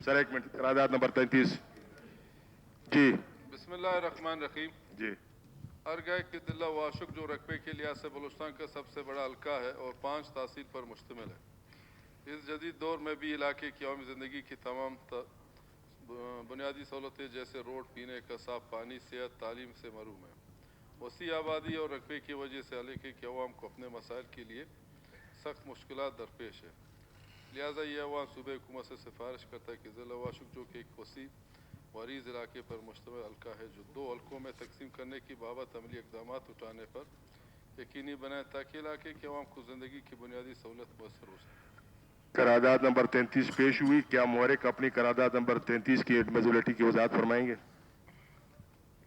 سر ایک منٹ، قرارداد نمبر 33 جی بسم اللہ الرحمن الرحیم۔ جی ارگائے کی دلہ واشک جو رقبے کے لحاظ سے بلوچستان کا سب سے بڑا حلقہ ہے اور 5 تحصیل پر مشتمل ہے۔ اس جدید دور میں بھی علاقے کی عوامی زندگی کی تمام بنیادی سہولتیں جیسے روڈ، پینے کا صاف پانی، صحت، تعلیم سے محروم ہے۔ وسیع آبادی اور رقبے کی وجہ سے علاقے کے عوام کو اپنے مسائل کے لیے سخت مشکلات درپیش ہے۔ لہٰذا یہ عوام صوبہ حکومت سے سفارش کرتا ہے کہ ضلع واشک جو کہ ایک وسیع وعریض علاقے پر مشتمل حلقہ ہے، جو 2 حلقوں میں تقسیم کرنے کی بابت عملی اقدامات اٹھانے پر یقینی بنائے تاکہ علاقے کے عوام کو زندگی کی بنیادی سہولت میسر ہو سکے۔ قرارداد نمبر 33 پیش ہوئی۔ کیا محرک اپنی قرارداد نمبر 33 کی ایڈمیزیبلٹی کی وضاحت فرمائیں گے؟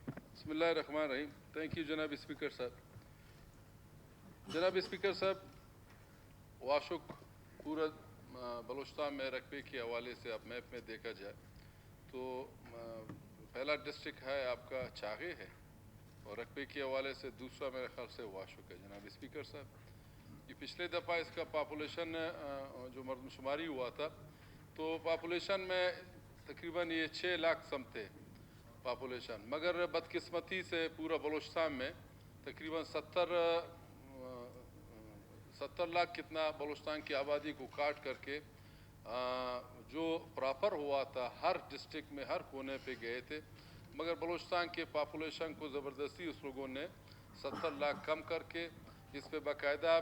بسم اللہ الرحمن الرحیم۔ تھینک یو جناب اسپیکر صاحب۔ جناب اسپیکر صاحب، واشک پورا بلوچستان میں رقبے کے حوالے سے اب میپ میں دیکھا جائے تو پہلا ڈسٹرکٹ ہے آپ کا چاغے ہے اور رقبے کے حوالے سے دوسرا میرے خیال سے واشک ہے۔ جناب اسپیکر صاحب، یہ پچھلے دفعہ اس کا پاپولیشن جو مردم شماری ہوا تھا تو پاپولیشن میں تقریباً یہ 6 لاکھ سمتے پاپولیشن، مگر بدقسمتی سے پورا بلوچستان میں تقریباً 70 لاکھ کتنا بلوچستان کی آبادی کو کاٹ کر کے جو پراپر ہوا تھا ہر ڈسٹرکٹ میں ہر کونے پہ گئے تھے، مگر بلوچستان کے پاپولیشن کو زبردستی اس لوگوں نے 70 لاکھ کم کر کے اس پہ باقاعدہ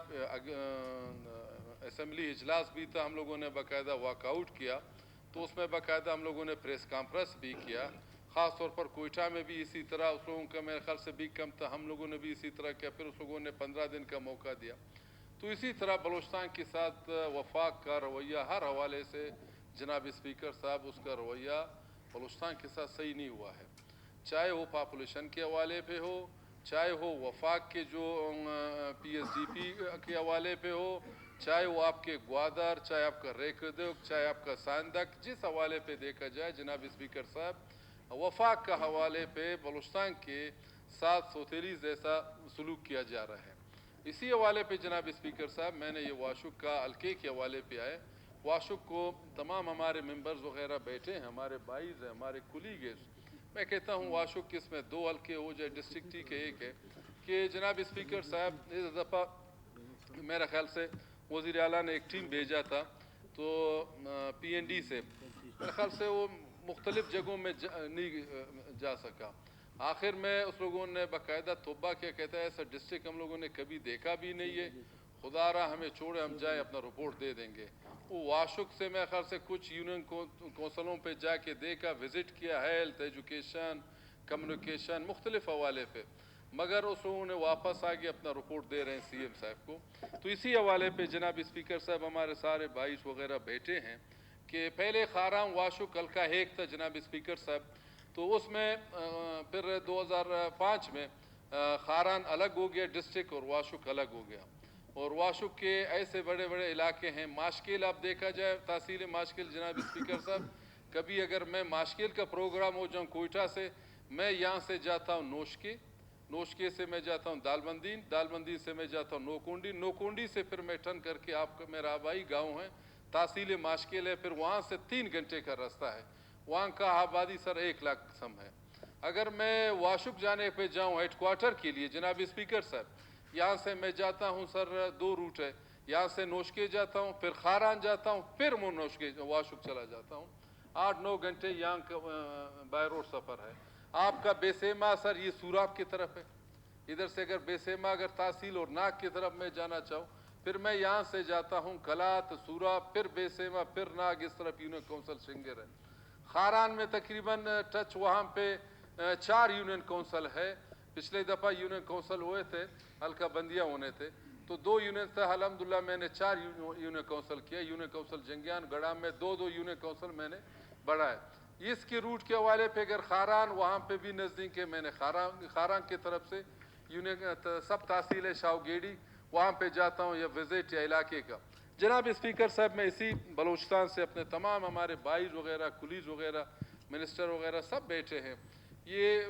اسمبلی اجلاس بھی تھا، ہم لوگوں نے باقاعدہ واک آؤٹ کیا، تو اس میں باقاعدہ ہم لوگوں نے پریس کانفرنس بھی کیا، خاص طور پر کوئٹہ میں بھی اسی طرح اس لوگوں کا میرے خیال سے بھی کم تھا، ہم لوگوں نے بھی اسی طرح کیا، پھر اس لوگوں نے 15 دن کا موقع دیا۔ تو اسی طرح بلوچستان کے ساتھ وفاق کا رویہ ہر حوالے سے جناب اسپیکر صاحب اس کا رویہ بلوچستان کے ساتھ صحیح نہیں ہوا ہے، چاہے وہ پاپولیشن کے حوالے پہ ہو، چاہے وہ وفاق کے جو پی ایس ڈی پی کے حوالے پہ ہو، چاہے وہ آپ کے گوادر، چاہے آپ کا ریکدک، چاہے آپ کا ساندک، جس حوالے پہ دیکھا جائے جناب اسپیکر صاحب وفاق کا حوالے پہ بلوچستان کے ساتھ سوتیلی جیسا سلوک کیا جا رہا ہے۔ اسی حوالے پہ جناب اسپیکر صاحب میں نے یہ واشک کا حلقے کے حوالے پہ آئے، واشک کو تمام ہمارے ممبرز وغیرہ بیٹھے ہیں، ہمارے بھائیز ہیں، ہمارے کولیگ ہیں، میں کہتا ہوں واشک اس میں 2 حلقے ہو جائے ڈسٹرکٹ ہی کے ایک ہے کہ جناب اسپیکر صاحب اس دفعہ میرا خیال سے وزیر اعلیٰ نے ایک ٹیم بھیجا تھا تو پی این ڈی سے، میرے خیال سے وہ مختلف جگہوں میں نہیں جا سکا، آخر میں اس لوگوں نے باقاعدہ توبہ کیا، کہتا ہے ایسا ڈسٹرکٹ ہم لوگوں نے کبھی دیکھا بھی نہیں ہے، خدا را ہمیں چھوڑے ہم جائیں اپنا رپورٹ دے دیں گے۔ وہ واشک سے میرے خیال سے کچھ یونین کونسلوں پہ جا کے دیکھا، وزٹ کیا، ہیلتھ، ایجوکیشن، کمیونیکیشن، مختلف حوالے پہ، مگر اس لوگوں نے واپس آگے اپنا رپورٹ دے رہے ہیں سی ایم صاحب کو۔ تو اسی حوالے پہ جناب اسپیکر صاحب ہمارے سارے بھائیس وغیرہ بیٹھے ہیں کہ پہلے خاران واشک حلقہ ایک تھا جناب اسپیکر صاحب، تو اس میں پھر 2005 میں خاران الگ ہو گیا ڈسٹرکٹ اور واشک الگ ہو گیا، اور واشک کے ایسے بڑے بڑے علاقے ہیں، ماشکل آپ دیکھا جائے تحصیل ماشکل جناب اسپیکر صاحب، کبھی اگر میں ماشکل کا پروگرام ہو جاؤں کوئٹہ سے، میں یہاں سے جاتا ہوں نوشکے سے میں جاتا ہوں دالبندین سے میں جاتا ہوں نوکونڈی سے پھر میں ٹرن کر کے آپ کا میرا آبائی گاؤں ہے تحصیل ماشکل ہے، پھر وہاں سے 3 گھنٹے کا راستہ ہے، وہاں کا آبادی سر 1 لاکھ سم ہے۔ اگر میں واشک جانے پہ جاؤں ہیڈ کوارٹر کے لیے جناب اسپیکر صاحب، یہاں سے میں جاتا ہوں سر 2 روٹ ہے، یہاں سے نوشکے جاتا ہوں، پھر خاران جاتا ہوں، پھر میں واشک چلا جاتا ہوں، 8-9 گھنٹے یہاں کا بائی روڈ سفر ہے۔ آپ کا بیسیما سر یہ سوراب کی طرف ہے، ادھر سے اگر بیسیما اگر تحصیل اور ناک کی طرف میں جانا چاہوں، پھر میں یہاں سے جاتا ہوں کلات، سوراب، پھر بیسیما، پھر ناک، اس طرف یونین کونسل سنگر ہے۔ خاران میں تقریباً ٹچ وہاں پہ 4 یونین کونسل ہے، پچھلے دفعہ یونین کونسل ہوئے تھے، حلقہ بندیاں ہونے تھے، تو 2 یونین تھا، الحمدللہ میں نے 4 یونین کونسل کیا، یونین کونسل جنگیان گڑھا میں 2 یونین کونسل میں نے بڑھائے۔ اس کی روٹ کے حوالے پہ اگر خاران وہاں پہ بھی نزدیک ہے، میں نے خاران کی طرف سے سب تحصیل ہے شاو گیڑی، وہاں پہ جاتا ہوں یا وزٹ یا علاقے کا۔ جناب اسپیکر صاحب میں اسی بلوچستان سے اپنے تمام ہمارے بھائیز وغیرہ کولیز وغیرہ منسٹر وغیرہ سب بیٹھے ہیں، یہ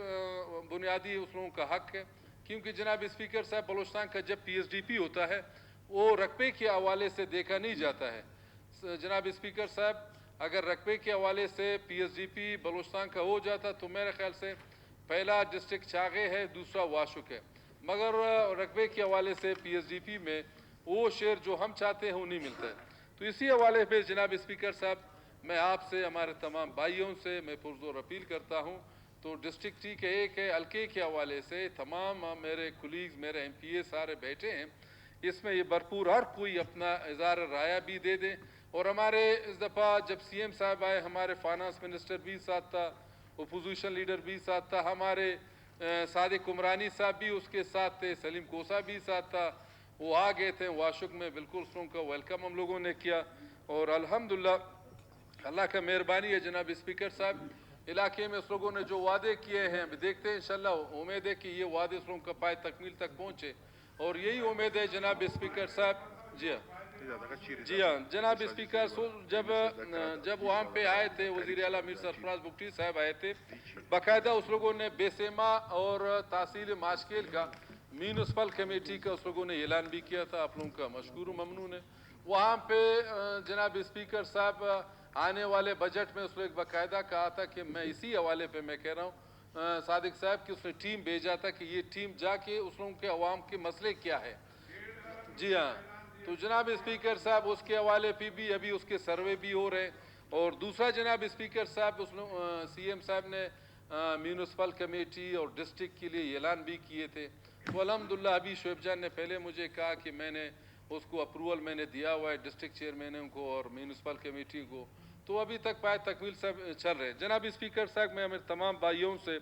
بنیادی اس لوگوں کا حق ہے، کیونکہ جناب اسپیکر صاحب بلوچستان کا جب پی ایس ڈی پی ہوتا ہے وہ رقبے کے حوالے سے دیکھا نہیں جاتا ہے۔ جناب اسپیکر صاحب اگر رقبے کے حوالے سے P S D P Balochistan کا ہو جاتا تو میرے خیال سے پہلا ڈسٹرکٹ چاغے ہے، دوسرا واشک ہے، مگر رقبے کے حوالے سے پی ایس ڈی پی میں وہ شیئر جو ہم چاہتے ہیں وہ نہیں ملتا ہے۔ تو اسی حوالے پہ جناب اسپیکر صاحب میں آپ سے، ہمارے تمام بھائیوں سے میں پرزور اپیل کرتا ہوں، تو ڈسٹرکٹ ٹی کے ایک ہے حلقے کے حوالے سے تمام میرے کولیگز، میرے ایم پی اے سارے بیٹھے ہیں، اس میں یہ بھرپور ہر کوئی اپنا اظہار رائے بھی دے دیں۔ اور ہمارے اس دفعہ جب سی ایم صاحب آئے، ہمارے فائنانس منسٹر بھی ساتھ تھا، اپوزیشن لیڈر بھی ساتھ تھا، ہمارے صادق عمرانی صاحب بھی اس کے ساتھ تھے، سلیم کوسا بھی ساتھ تھا، وہ آ گئے تھے واشک میں، بالکل اس لوگوں کا ویلکم ہم لوگوں نے کیا، اور الحمدللہ اللہ کا مہربانی ہے جناب اسپیکر صاحب، علاقے میں اس لوگوں نے جو وعدے کیے ہیں ابھی دیکھتے ہیں انشاءاللہ، امید ہے کہ یہ وعدے اس لوگوں کا پائے تکمیل تک پہنچے، اور یہی امید ہے جناب اسپیکر صاحب۔ جی ہاں جناب اسپیکر، جب وہاں پہ آئے تھے وزیر اعلیٰ میر سرفراز بگٹی صاحب آئے تھے، باقاعدہ اس لوگوں نے بیسیما اور تحصیل ماشکیل کا میونسپل کمیٹی کا اس لوگوں نے اعلان بھی کیا تھا، آپ لوگوں کا مشکور و ممنون ہے۔ وہاں پہ جناب اسپیکر صاحب آنے والے بجٹ میں اس نے ایک باقاعدہ کہا تھا کہ میں اسی حوالے پہ میں کہہ رہا ہوں صادق صاحب کہ اس نے ٹیم بھیجا تھا کہ یہ ٹیم جا کے اس لوگوں کے عوام کے مسئلے کیا ہے۔ جی ہاں، تو جناب اسپیکر صاحب اس کے حوالے پہ بھی ابھی اس کے سروے بھی ہو رہے ہیں، اور دوسرا جناب اسپیکر صاحب سی ایم صاحب نے میونسپل کمیٹی اور ڈسٹرکٹ کے لیے اعلان بھی کیے تھے، تو الحمدللہ ابھی شعیب جان نے پہلے مجھے کہا کہ میں نے اس کو اپروول میں نے دیا ہوا ہے ڈسٹرکٹ چیئرمین کو اور میونسپل کمیٹی کو، تو ابھی تک پائے تکمیل سب چل رہے ہیں۔ جناب اسپیکر صاحب میں ہمارے تمام بھائیوں سے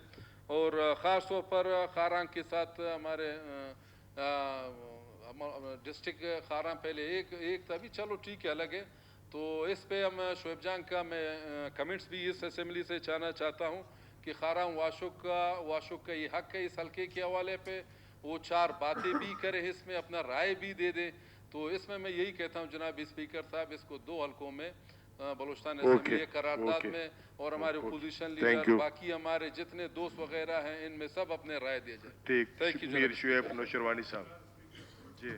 اور خاص طور پر خاران کے ساتھ ہمارے ڈسٹرکٹ خاران پہلے ایک تھا، ابھی چلو ٹھیک ہے الگ ہے، تو اس پہ ہم شعیب جان کا میں کمنٹس بھی اس اسمبلی سے چاہتا ہوں کہ خاران واشک کا یہ حق ہے اس حلقے کے حوالے پہ، وہ 4 باتیں بھی کرے، اس میں اپنا رائے بھی دے دے، تو اس میں یہی کہتا ہوں جناب اسپیکر صاحب اس کو 2 حلقوں میں بلوچستان اسمبلی قرارداد میں، اور ہمارے اپوزیشن لیڈر باقی ہمارے جتنے دوست وغیرہ ہیں ان میں سب اپنے رائے دے جائیں۔ ٹھیک، میر شعیب نوشروانی صاحب جی۔